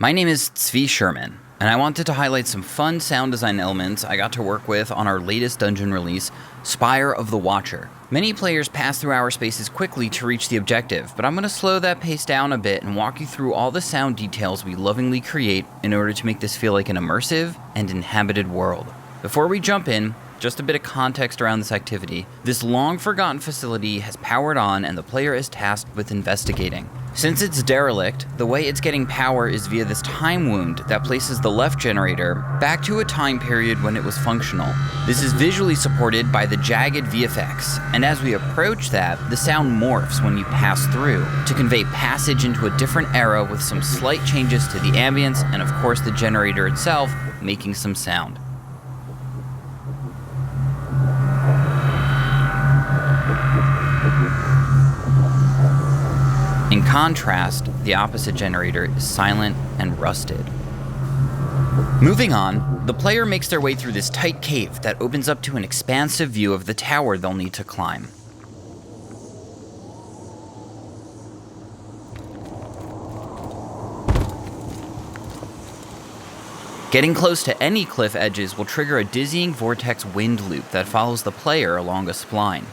My name is Zvi Sherman, and I wanted to highlight some fun sound design elements I got to work with on our latest dungeon release, Spire of the Watcher. Many players pass through our spaces quickly to reach the objective, but I'm going to slow that pace down a bit and walk you through all the sound details we lovingly create in order to make this feel like an immersive and inhabited world. Before we jump in, just a bit of context around this activity. This long-forgotten facility has powered on and the player is tasked with investigating. Since it's derelict, the way it's getting power is via this time wound that places the left generator back to a time period when it was functional. This is visually supported by the jagged VFX, and as we approach that, the sound morphs when you pass through to convey passage into a different era with some slight changes to the ambience and of course the generator itself making some sound. In contrast, the opposite generator is silent and rusted. Moving on, the player makes their way through this tight cave that opens up to an expansive view of the tower they'll need to climb. Getting close to any cliff edges will trigger a dizzying vortex wind loop that follows the player along a spline.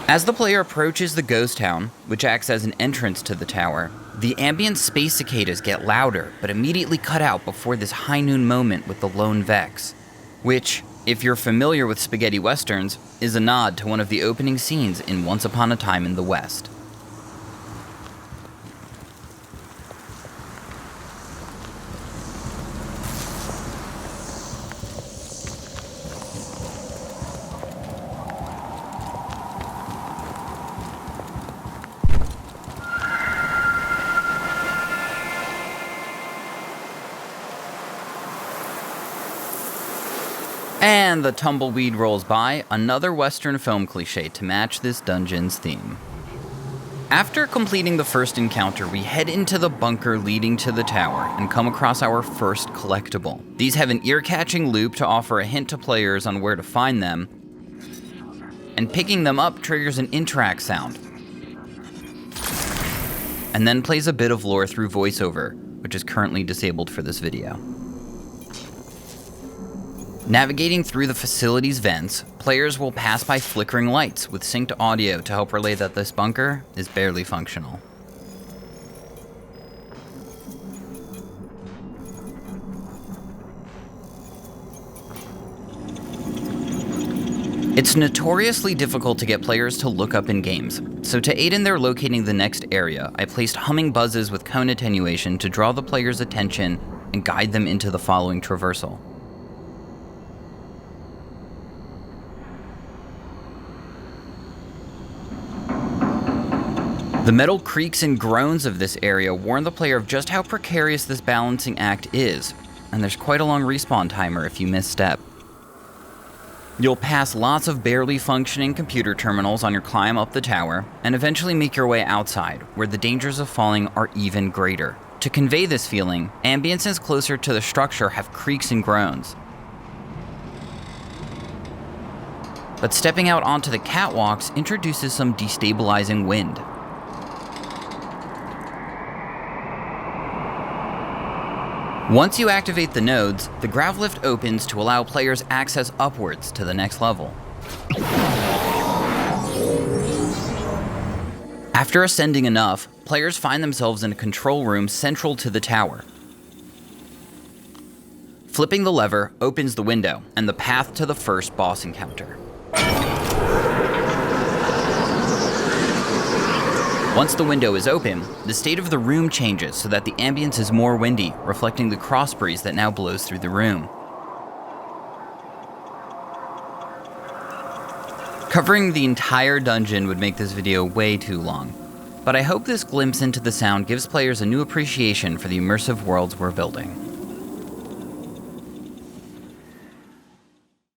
As the player approaches the ghost town, which acts as an entrance to the tower, the ambient space cicadas get louder, but immediately cut out before this high noon moment with the lone Vex, which, if you're familiar with spaghetti westerns, is a nod to one of the opening scenes in Once Upon a Time in the West. And the tumbleweed rolls by, another Western film cliche to match this dungeon's theme. After completing the first encounter, we head into the bunker leading to the tower and come across our first collectible. These have an ear-catching loop to offer a hint to players on where to find them, and picking them up triggers an interact sound, and then plays a bit of lore through voiceover, which is currently disabled for this video. Navigating through the facility's vents, players will pass by flickering lights with synced audio to help relay that this bunker is barely functional. It's notoriously difficult to get players to look up in games, so to aid in their locating the next area, I placed humming buzzes with cone attenuation to draw the player's attention and guide them into the following traversal. The metal creaks and groans of this area warn the player of just how precarious this balancing act is, and there's quite a long respawn timer if you misstep. You'll pass lots of barely functioning computer terminals on your climb up the tower, and eventually make your way outside, where the dangers of falling are even greater. To convey this feeling, ambiences closer to the structure have creaks and groans. But stepping out onto the catwalks introduces some destabilizing wind. Once you activate the nodes, the grav lift opens to allow players access upwards to the next level. After ascending enough, players find themselves in a control room central to the tower. Flipping the lever opens the window and the path to the first boss encounter. Once the window is open, the state of the room changes so that the ambience is more windy, reflecting the cross breeze that now blows through the room. Covering the entire dungeon would make this video way too long, but I hope this glimpse into the sound gives players a new appreciation for the immersive worlds we're building.